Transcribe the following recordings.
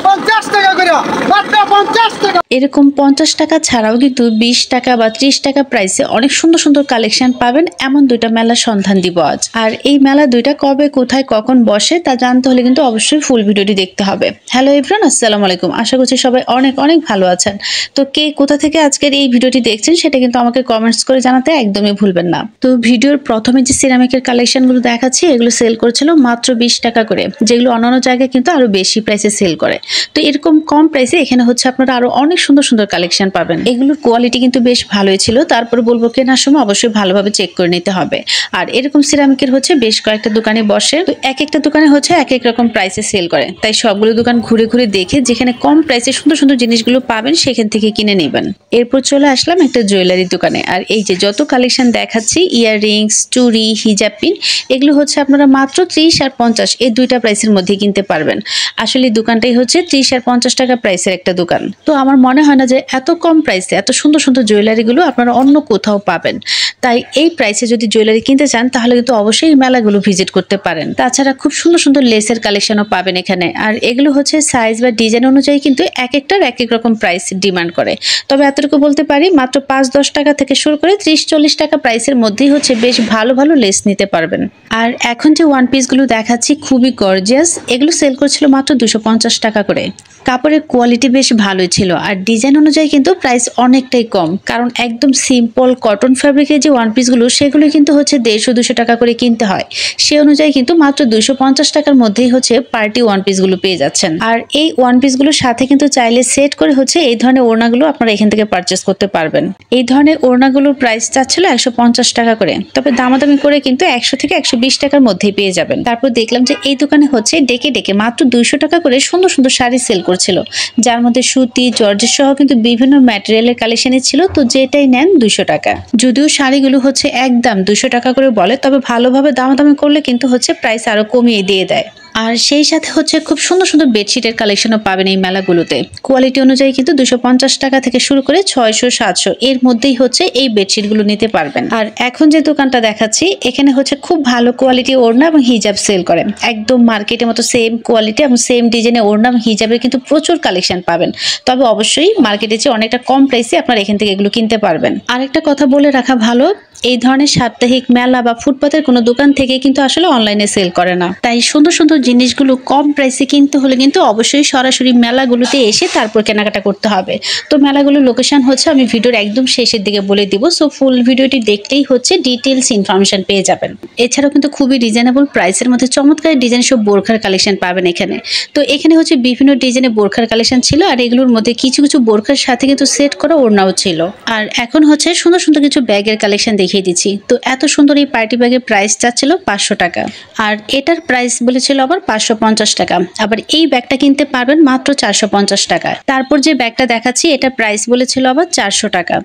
50 টাকা করে, মাত্র 50 টাকা। এরকম 50 টাকা ছাড়াও কিন্তু 20 টাকা বা 30 টাকা প্রাইসে অনেক সুন্দর সুন্দর কালেকশন পাবেন। এমন দুইটা মেলার সন্ধান দিব আজ। আর এই মেলা দুইটা কবে, কোথায়, কখন বসে তা জানতে হলে কিন্তু অবশ্যই ফুল ভিডিওটি দেখতে হবে। হ্যালো এভরিওয়ান, আসসালামু আলাইকুম। আশা করছি সবাই অনেক অনেক ভালো আছেন। তো কে কোথা থেকে আজকের এই ভিডিওটি দেখছেন সেটা কিন্তু আমাকে কমেন্টস করে জানাতে একদমই ভুলবেন না। তো ভিডিওর প্রথমে যে সিরামিকের কালেকশনগুলো দেখাচ্ছি এগুলো সেল করেছিল মাত্র 20 টাকা করে, যেগুলো অন্যান্য জায়গায় কিন্তু আরো বেশি প্রাইসে সেল করে। তো এরকম কম প্রাইসে এখানে হচ্ছে আপনারা আরো অনেক সুন্দর সুন্দর কালেকশন পাবেন। এগুলোর কোয়ালিটি কিন্তু বেশ ভালোই ছিল। তারপর বলবো কেনার সময় অবশ্যই ভালোভাবে চেক করে নিতে হবে। আর এরকম সিরামিকের হচ্ছে বেশ কয়েকটা দোকানে বসে, তো এক একটা দোকানে হচ্ছে এক এক রকম প্রাইসে সেল করে। তাই সবগুলো দোকান ঘুরে ঘুরে দেখে যেখানে কম প্রাইসে সুন্দর সুন্দর জিনিসগুলো পাবেন সেখান থেকে কিনে নেবেন। এরপর চলে আসলাম একটা জুয়েলারি দোকানে। আর এই যে যত কালেকশন দেখাচ্ছি, ইয়াররিংস, চুড়ি, হিজাব পিন, এগুলো হচ্ছে আপনারা মাত্র 30 আর 50 এই দুইটা প্রাইসের মধ্যে কিনতে পারবেন। আসলে দোকানটাই হচ্ছে 30 আর 50 টাকা প্রাইসের একটা দোকান। তো আমার মনে হয় না যে এত কম প্রাইসে এত সুন্দর সুন্দর জুয়েলারিগুলো আপনারা অন্য কোথাও পাবেন। তাই এই প্রাইসে যদি জুয়েলারি কিনতে চান তাহলে কিন্তু অবশ্যই এই মেলাগুলো ভিজিট করতে পারেন। তাছাড়া খুব সুন্দর সুন্দর লেসের কালেকশনও পাবেন এখানে। আর এগুলো হচ্ছে সাইজ বা ডিজাইন অনুযায়ী কিন্তু এক একটার এক এক রকম প্রাইস ডিমান্ড করে। তবে এতটুকু বলতে পারি, মাত্র 5-10 টাকা থেকে শুরু করে 30-40 টাকা প্রাইসের মধ্যেই হচ্ছে বেশ ভালো ভালো লেস নিতে পারবেন। আর এখন যে ওয়ান পিসগুলো দেখাচ্ছি খুবই গর্জিয়াস, এগুলো সেল করছিল মাত্র 250 টাকা করে। কাপড়ের কোয়ালিটি বেশ ভালোই ছিল। আর ডিজাইন অনুযায়ী কিন্তু প্রাইস অনেকটাই কম, কারণ একদম সিম্পল কটন ফ্যাব্রিকের যে ওয়ান পিসগুলো সেগুলো কিন্তু হচ্ছে 150-200 টাকা করে কিনতে হয়। সে অনুযায়ী কিন্তু মাত্র 250 টাকার মধ্যেই হচ্ছে পার্টি ওয়ান পিসগুলো পেয়ে যাচ্ছেন। আর এই ওয়ান পিসগুলোর সাথে কিন্তু চাইলে সেট করে হচ্ছে এই ধরনের ওড়নাগুলো আপনারা এখান থেকে পারচেস করতে পারবেন। এই ধরনের ওড়নাগুলোর প্রাইস চাচ্ছিল 150 টাকা করে, তবে দামাদামি করে কিন্তু 100 থেকে 120 টাকার মধ্যেই পেয়ে যাবেন। তারপর দেখলাম যে এই দোকানে হচ্ছে ডেকে ডেকে মাত্র 200 টাকা করে সুন্দর সুন্দর শাড়ি সেল করছিল, যার মধ্যে সুতি, জর্জেট সহ কিন্তু বিভিন্ন ম্যাটেরিয়ালের কালেকশনই ছিল। তো যেটাই নেন 200 টাকা। যদিও শাড়িগুলো হচ্ছে একদম 200 টাকা করে বলে, তবে ভালোভাবে দামাদামি করলে কিন্তু হচ্ছে প্রাইস আরো কমিয়ে দিয়ে দেয়। আর সেই সাথে হচ্ছে খুব সুন্দর সুন্দর বেডশিটের কালেকশনও পাবেন এই মেলাগুলোতে। কোয়ালিটি অনুযায়ী কিন্তু 250 টাকা থেকে শুরু করে 600-700 এর মধ্যেই হচ্ছে এই বেডশিটগুলো নিতে পারবেন। আর এখন যে দোকানটা দেখাচ্ছি এখানে হচ্ছে খুব ভালো কোয়ালিটি ওড়না এবং হিজাব সেল করে। একদম মার্কেটের মতো সেম কোয়ালিটি এবং সেম ডিজাইনের ওড়না এবং হিজাবের কিন্তু প্রচুর কালেকশন পাবেন। তবে অবশ্যই মার্কেটে চেয়ে অনেকটা কম প্রাইসে আপনারা এখান থেকে এগুলো কিনতে পারবেন। আরেকটা কথা বলে রাখা ভালো, এই ধরনের সাপ্তাহিক মেলা বা ফুটপাতের কোনো দোকান থেকে কিন্তু আসলে অনলাইনে সেল করে না। তাই সুন্দর সুন্দর জিনিসগুলো কম প্রাইসে কিনতে হলে কিন্তু অবশ্যই সরাসরি মেলাগুলোতে এসে তারপর কেনাকাটা করতে হবে। তো মেলাগুলোর লোকেশন হচ্ছে আমি ভিডিওর একদম শেষের দিকে বলে দিব। সো ফুল ভিডিওটি দেখলেই হচ্ছে ডিটেলস ইনফরমেশন পেয়ে যাবেন। এছাড়াও কিন্তু খুবই রিজনেবল প্রাইসের মধ্যে চমৎকার ডিজাইন সব বোরখার কালেকশন পাবেন এখানে। তো এখানে হচ্ছে বিভিন্ন ডিজাইনের বোরখার কালেকশন ছিল। আর এগুলোর মধ্যে কিছু কিছু বোরখার সাথে কিন্তু সেট করা ওড়নাও ছিল। আর এখন হচ্ছে সুন্দর সুন্দর কিছু ব্যাগের কালেকশন দেখিয়ে দিচ্ছি। তো এত সুন্দর এই পার্টি ব্যাগের প্রাইস চাচ্ছিল 500 টাকা, আর এটার প্রাইস বলেছিল আবার 550 টাকা। আবার এই ব্যাগটা কিনতে পারবেন মাত্র 450 টাকা। তারপর যে ব্যাগটা দেখাচ্ছি এটা প্রাইস বলেছিল আবার 400 টাকা।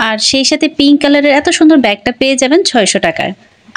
আর সেই সাথে পিঙ্ক কালারের এত সুন্দর ব্যাগটা পেয়ে যাবেন 600 টাকায়।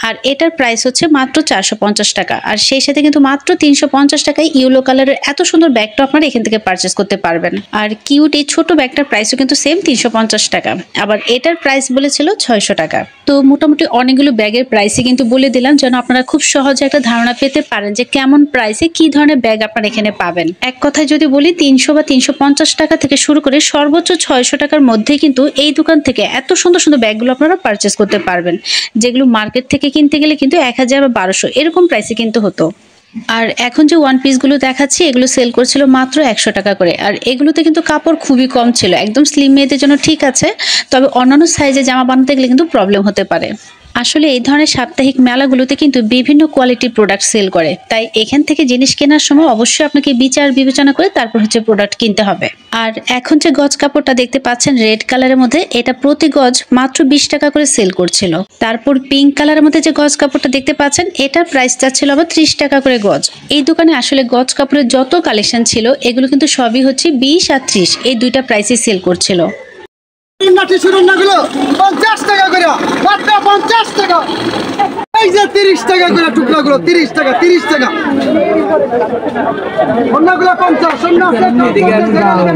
আর এটার প্রাইস হচ্ছে মাত্র 450 টাকা। আর সেই সাথে কিন্তু মাত্র 350 টাকায় ইয়েলো কালারের এত সুন্দর ব্যাগটা আপনারা এখান থেকে পারচেস করতে পারবেন। আর কিউট এই ছোট ব্যাগটার প্রাইসও কিন্তু সেম 350 টাকা। আবার এটার প্রাইস বলেছিল 600 টাকা। তো মোটামুটি অনেকগুলো ব্যাগের প্রাইসই কিন্তু বলে দিলাম, যেন আপনারা খুব সহজে একটা ধারণা পেতে পারেন যে কেমন প্রাইসে কি ধরনের ব্যাগ আপনারা এখানে পাবেন। এক কথায় যদি বলি 300 বা 350 টাকা থেকে শুরু করে সর্বোচ্চ 600 টাকার মধ্যে কিন্তু এই দোকান থেকে এত সুন্দর সুন্দর ব্যাগগুলো আপনারা পারচেস করতে পারবেন, যেগুলো মার্কেট থেকে কিনতে গেলে কিন্তু 1000 বা 1200 এরকম প্রাইসে কিন্তু হতো। আর এখন যে ওয়ান পিসগুলো দেখাচ্ছি এগুলো সেল করছিল মাত্র 100 টাকা করে। আর এগুলোতে কিন্তু কাপড় খুবই কম ছিল, একদম স্লিম মেয়েদের জন্য ঠিক আছে, তবে অন্যান্য সাইজে জামা বানাতে গেলে কিন্তু প্রবলেম হতে পারে। আসলে এই ধরনের সাপ্তাহিক মেলাগুলোতে কিন্তু বিভিন্ন কোয়ালিটির প্রোডাক্ট সেল করে, তাই এখান থেকে জিনিস কেনার সময় অবশ্যই আপনাকে বিচার বিবেচনা করে তারপর হচ্ছে প্রোডাক্ট কিনতে হবে। আর এখন যে গজ কাপড়টা দেখতে পাচ্ছেন রেড কালারের মধ্যে, এটা প্রতি গজ মাত্র 20 টাকা করে সেল করছিল। তারপর পিঙ্ক কালারের মধ্যে যে গজ কাপড়টা দেখতে পাচ্ছেন এটার প্রাইস চাচ্ছিল আবার 30 টাকা করে গজ। এই দোকানে আসলে গজ কাপড়ের যত কালেকশন ছিল এগুলো কিন্তু সবই হচ্ছে 20 আর 30 এই দুইটা প্রাইসে সেল করছিল। টিসুরনাগুলো 50 টাকা করে, মাত্র 50 টাকা। এই যে 30 টাকা করে টুকরাগুলো, 30 টাকা 30 টাকা। অন্যগুলো 50, অন্য আছে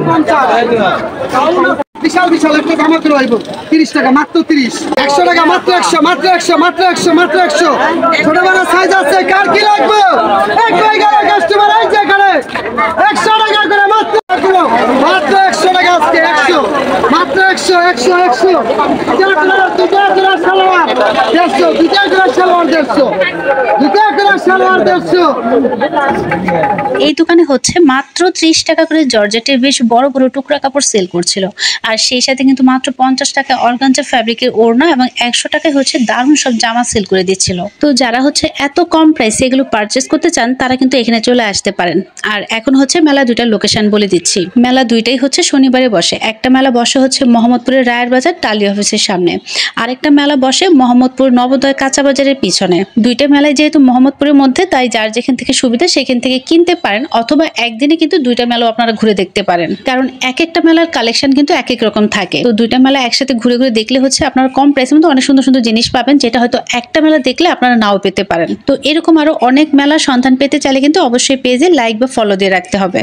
50। বিশাল বিশাল একটা জামা করে আইব 30 টাকা, মাত্র 30। 100 টাকা, মাত্র 100, মাত্র 100, মাত্র 100, মাত্র 100। ছোট বড় সাইজ আছে, কার কি লাগবে? এক কই গেল কাস্টমার এই যে এখানে 100 টাকা করে মাত্র 100 দুটা করে সালোয়ার 150 দুটা করে সালোয়ার 150 দুটা করে সালোয়ার 150। এই দোকানে হচ্ছে মাত্র 30 টাকা করে জর্জেটের বেশ বড় বড় টুকরা কাপড় সেল করছিল, আর সেই সাথে কিন্তু মাত্র 50 টাকা অর্গানজা ফ্যাব্রিকের ওড়না এবং 100 টাকায় হচ্ছে দারুণ সব জামা সেল করে দিচ্ছিল। তো যারা হচ্ছে এত কম প্রাইসে এগুলো পারচেস করতে চান তারা কিন্তু এখানে চলে আসতে পারেন। আর এখন হচ্ছে মেলা দুইটার লোকেশন বলে দিচ্ছি। মেলা দুইটাই হচ্ছে শনিবারে বসে। একটা মেলা বসে হচ্ছে মোহাম্মদপুরের রায়ের বাজার টালি অফিসের সামনে, আরেকটা মেলা বসে মোহাম্মদপুর নবোদয় কাঁচা বাজারের পিছনে। দুইটা মেলায় যেহেতু মোহাম্মদপুরের মধ্যে, তাই যার যেখান থেকে সুবিধা সেখান থেকে কিনতে পারেন, অথবা একদিনে কিন্তু দুইটা মেলাও আপনারা ঘুরে দেখতে পারেন, কারণ এক একটা মেলার কালেকশন কিন্তু এক এক রকম থাকে। তো দুইটা মেলা একসাথে ঘুরে ঘুরে দেখলে হচ্ছে আপনারা কম প্রাইসের মধ্যে অনেক সুন্দর সুন্দর জিনিস পাবেন, যেটা হয়তো একটা মেলা দেখলে আপনারা নাও পেতে পারেন। তো এরকম আরো অনেক মেলার সন্ধান পেতে চাইলে কিন্তু অবশ্যই পেজে লাইক বা ফলো দিয়ে রাখতে হবে।